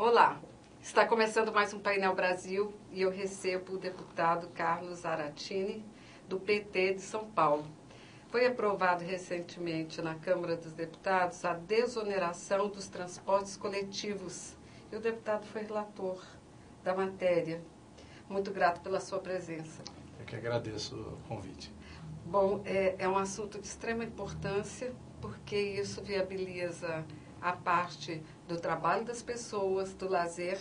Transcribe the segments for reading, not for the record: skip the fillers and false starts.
Olá, está começando mais um Painel Brasil e eu recebo o deputado Carlos Zaratini, do PT de São Paulo. Foi aprovado recentemente na Câmara dos Deputados a desoneração dos transportes coletivos e o deputado foi relator da matéria. Muito grato pela sua presença. Eu que agradeço o convite. Bom, é um assunto de extrema importância porque isso viabiliza a parte do trabalho das pessoas, do lazer.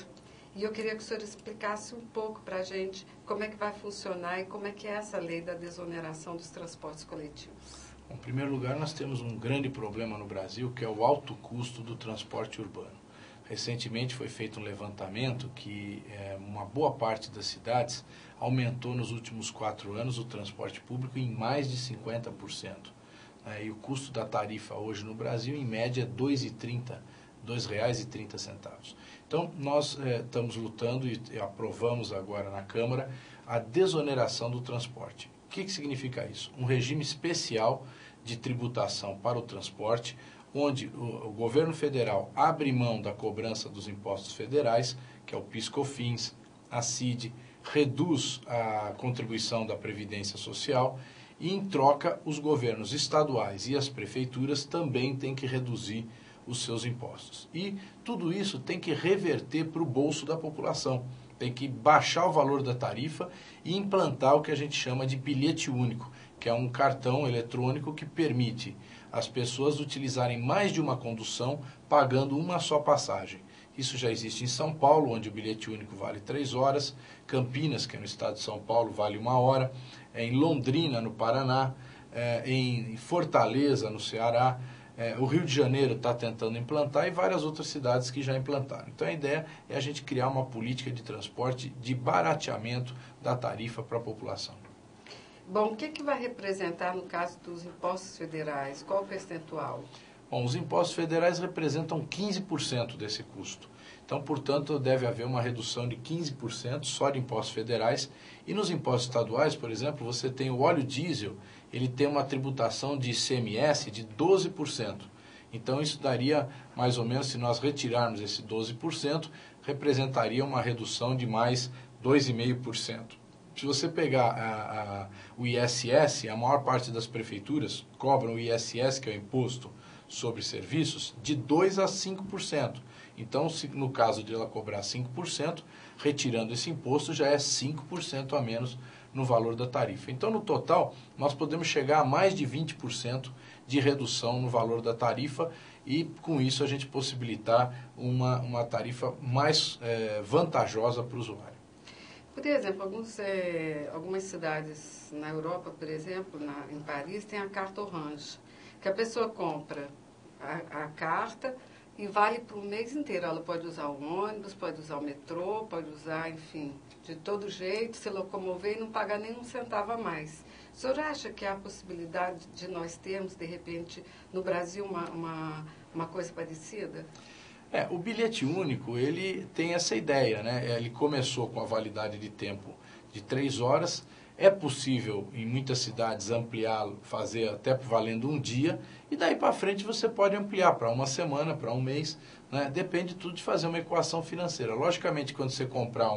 E eu queria que o senhor explicasse um pouco para a gente como é que vai funcionar e como é que é essa lei da desoneração dos transportes coletivos. Bom, em primeiro lugar, nós temos um grande problema no Brasil, que é o alto custo do transporte urbano. Recentemente foi feito um levantamento que uma boa parte das cidades aumentou nos últimos 4 anos o transporte público em mais de 50%. E o custo da tarifa hoje no Brasil, em média, é R$ 2,30. Então, nós estamos lutando e aprovamos agora na Câmara a desoneração do transporte. O que significa isso? Um regime especial de tributação para o transporte, onde o governo federal abre mão da cobrança dos impostos federais, que é o PIS/COFINS, a CID, reduz a contribuição da Previdência Social e, em troca, os governos estaduais e as prefeituras também têm que reduzir os seus impostos. E tudo isso tem que reverter para o bolso da população. Tem que baixar o valor da tarifa e implantar o que a gente chama de bilhete único, que é um cartão eletrônico que permite as pessoas utilizarem mais de uma condução pagando uma só passagem. Isso já existe em São Paulo, onde o bilhete único vale 3 horas, Campinas, que é no estado de São Paulo, vale 1 hora, em Londrina, no Paraná, em Fortaleza, no Ceará, o Rio de Janeiro está tentando implantar e várias outras cidades que já implantaram. Então a ideia é a gente criar uma política de transporte de barateamento da tarifa para a população. Bom, o que vai representar no caso dos impostos federais? Qual o percentual? Bom, os impostos federais representam 15% desse custo. Então, portanto, deve haver uma redução de 15% só de impostos federais. E nos impostos estaduais, por exemplo, você tem o óleo diesel, ele tem uma tributação de ICMS de 12%. Então, isso daria, mais ou menos, se nós retirarmos esse 12%, representaria uma redução de mais 2,5%. Se você pegar o ISS, a maior parte das prefeituras cobram o ISS, que é o Imposto sobre Serviços, de 2% a 5%. Então, no caso de ela cobrar 5%, retirando esse imposto já é 5% a menos no valor da tarifa. Então, no total, nós podemos chegar a mais de 20% de redução no valor da tarifa e, com isso, a gente possibilitar uma tarifa mais vantajosa para o usuário. Por exemplo, algumas cidades na Europa, por exemplo, em Paris, tem a carta Orange, que a pessoa compra a carta e vale para o mês inteiro. Ela pode usar o ônibus, pode usar o metrô, pode usar, enfim, de todo jeito, se locomover e não pagar nem um centavo a mais. O senhor acha que há a possibilidade de nós termos, de repente, no Brasil, uma coisa parecida? O bilhete único, ele tem essa ideia, né? Ele começou com a validade de tempo de 3 horas. É possível, em muitas cidades, ampliá-lo, fazer até valendo um dia, e daí para frente você pode ampliar para uma semana, para um mês, né? Depende tudo de fazer uma equação financeira. Logicamente, quando você comprar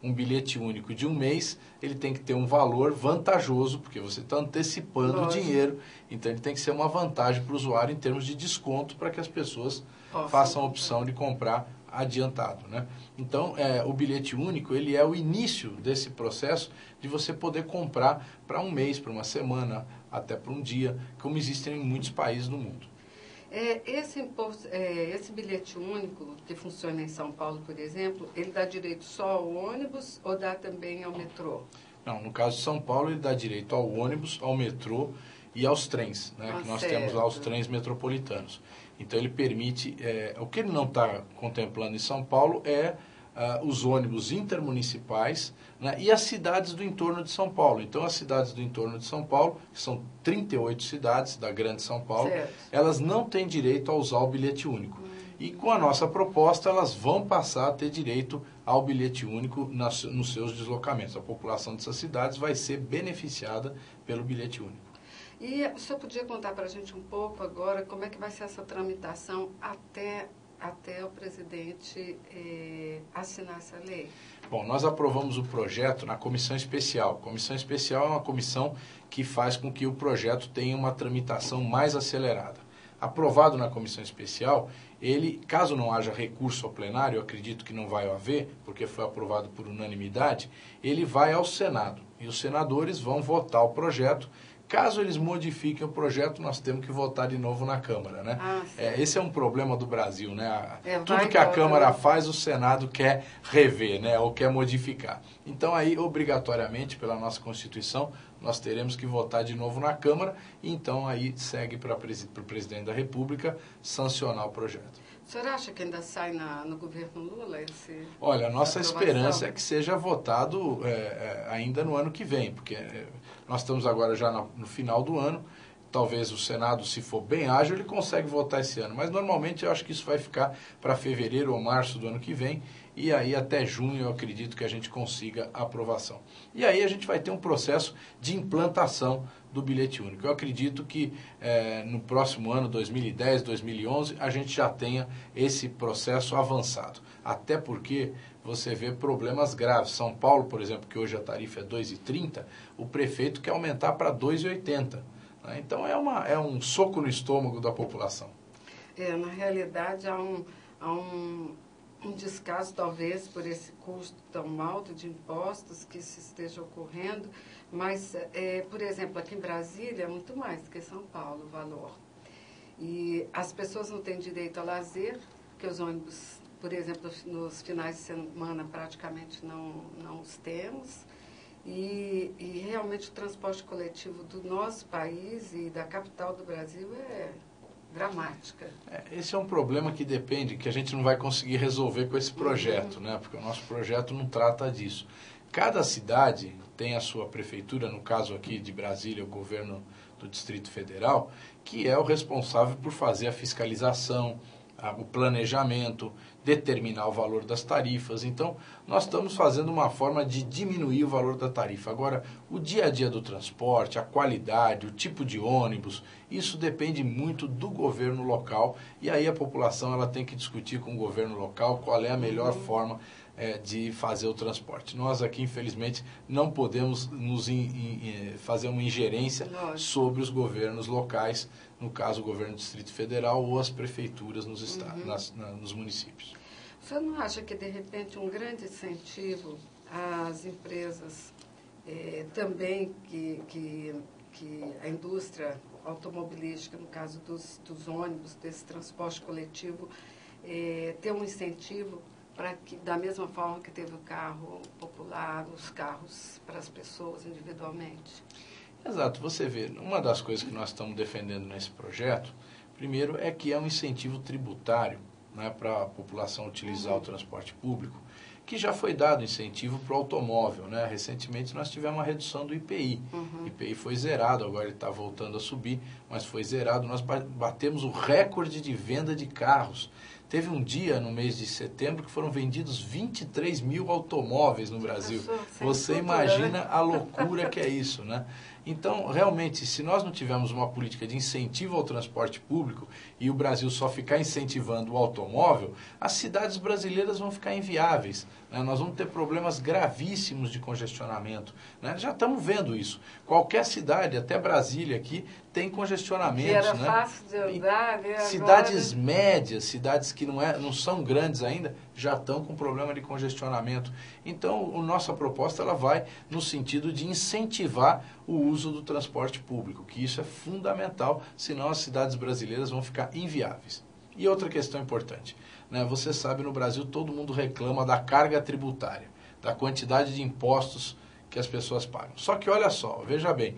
um bilhete único de um mês, ele tem que ter um valor vantajoso, porque você está antecipando o dinheiro, então ele tem que ser uma vantagem para o usuário em termos de desconto para que as pessoas façam a opção de comprar adiantado, né? Então, o bilhete único, ele é o início desse processo de você poder comprar para um mês, para uma semana, até para um dia, como existem em muitos países do mundo. Esse bilhete único que funciona em São Paulo, por exemplo, ele dá direito só ao ônibus ou dá também ao metrô? Não, no caso de São Paulo, ele dá direito ao ônibus, ao metrô e aos trens, né? Que nós temos lá os trens metropolitanos. Então ele permite, o que ele não está contemplando em São Paulo é os ônibus intermunicipais, né, e as cidades do entorno de São Paulo. Então as cidades do entorno de São Paulo, que são 38 cidades da grande São Paulo, elas não têm direito a usar o bilhete único. E com a nossa proposta, elas vão passar a ter direito ao bilhete único nos seus deslocamentos. A população dessas cidades vai ser beneficiada pelo bilhete único. E o senhor podia contar para a gente um pouco agora como é que vai ser essa tramitação até até o presidente assinar essa lei? Bom, nós aprovamos o projeto na comissão especial. Comissão especial é uma comissão que faz com que o projeto tenha uma tramitação mais acelerada. Aprovado na comissão especial, ele, caso não haja recurso ao plenário, eu acredito que não vai haver, porque foi aprovado por unanimidade, ele vai ao Senado. E os senadores vão votar o projeto. Caso eles modifiquem o projeto, nós temos que votar de novo na Câmara, né? Esse é um problema do Brasil, né? Tudo que a Câmara faz, o Senado quer rever, né? Ou quer modificar. Então, aí, obrigatoriamente, pela nossa Constituição, nós teremos que votar de novo na Câmara e, então, aí segue para o presidente da República sancionar o projeto. O senhor acha que ainda sai no governo Lula Olha, a nossa esperança é que seja votado ainda no ano que vem, porque nós estamos agora já no final do ano, talvez o Senado, se for bem ágil, ele consegue votar esse ano, mas normalmente eu acho que isso vai ficar para fevereiro ou março do ano que vem, e aí até junho eu acredito que a gente consiga a aprovação. E aí a gente vai ter um processo de implantação do bilhete único. Eu acredito que no próximo ano, 2010, 2011, a gente já tenha esse processo avançado. Até porque você vê problemas graves. São Paulo, por exemplo, que hoje a tarifa é R$ 2,30, o prefeito quer aumentar para R$ 2,80. Né? Então é um soco no estômago da população. Na realidade, há um descaso, talvez, por esse custo tão alto de impostos que isso esteja ocorrendo, mas, por exemplo, aqui em Brasília é muito mais do que São Paulo o valor. E as pessoas não têm direito a lazer, porque os ônibus, por exemplo, nos finais de semana praticamente não os temos. E realmente o transporte coletivo do nosso país e da capital do Brasil é dramática. Esse é um problema que depende, que a gente não vai conseguir resolver com esse projeto, né? Porque o nosso projeto não trata disso. Cada cidade tem a sua prefeitura, no caso aqui de Brasília, o governo do Distrito Federal, que é o responsável por fazer a fiscalização, o planejamento, determinar o valor das tarifas. Então, nós estamos fazendo uma forma de diminuir o valor da tarifa. Agora, o dia a dia do transporte, a qualidade, o tipo de ônibus, isso depende muito do governo local, e aí a população ela tem que discutir com o governo local qual é a melhor forma de fazer o transporte. Nós aqui, infelizmente, não podemos fazer uma ingerência sobre os governos locais, no caso o governo do Distrito Federal ou as prefeituras nos estados, nos municípios. O senhor não acha que, de repente, um grande incentivo às empresas também que a indústria automobilística, no caso dos ônibus, desse transporte coletivo, ter um incentivo para que, da mesma forma que teve o carro popular, os carros para as pessoas individualmente? Exato, você vê, uma das coisas que nós estamos defendendo nesse projeto, primeiro é que é um incentivo tributário, né, para a população utilizar o transporte público, que já foi dado incentivo para o automóvel, né? Recentemente nós tivemos uma redução do IPI. O IPI foi zerado, agora ele está voltando a subir, mas foi zerado. Nós batemos o recorde de venda de carros. Teve um dia, no mês de setembro, que foram vendidos 23 mil automóveis no Brasil. Você imagina a loucura que é isso, né? Então, realmente, se nós não tivermos uma política de incentivo ao transporte público e o Brasil só ficar incentivando o automóvel, as cidades brasileiras vão ficar inviáveis, né? Nós vamos ter problemas gravíssimos de congestionamento, né? Já estamos vendo isso. Qualquer cidade, até Brasília aqui, tem congestionamento. Era fácil de andar, né? Cidades médias, cidades que não são grandes ainda, já estão com problema de congestionamento. Então, a nossa proposta ela vai no sentido de incentivar o uso do transporte público, que isso é fundamental, senão as cidades brasileiras vão ficar inviáveis. E outra questão importante, né? Você sabe, no Brasil todo mundo reclama da carga tributária, da quantidade de impostos que as pessoas pagam. Só que olha só, veja bem,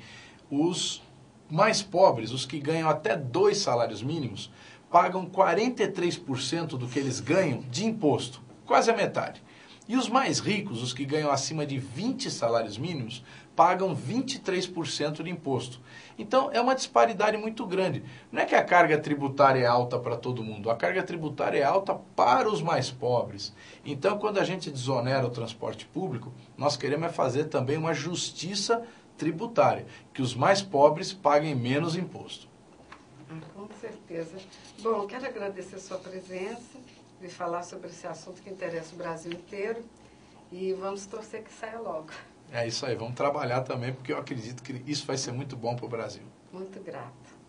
os mais pobres, os que ganham até 2 salários mínimos, pagam 43% do que eles ganham de imposto, quase a metade. E os mais ricos, os que ganham acima de 20 salários mínimos, pagam 23% de imposto. Então, é uma disparidade muito grande. Não é que a carga tributária é alta para todo mundo, a carga tributária é alta para os mais pobres. Então, quando a gente desonera o transporte público, nós queremos fazer também uma justiça tributária, que os mais pobres paguem menos imposto. Com certeza. Bom, quero agradecer a sua presença e falar sobre esse assunto que interessa o Brasil inteiro e vamos torcer que saia logo. É isso aí, vamos trabalhar também, porque eu acredito que isso vai ser muito bom para o Brasil. Muito grata.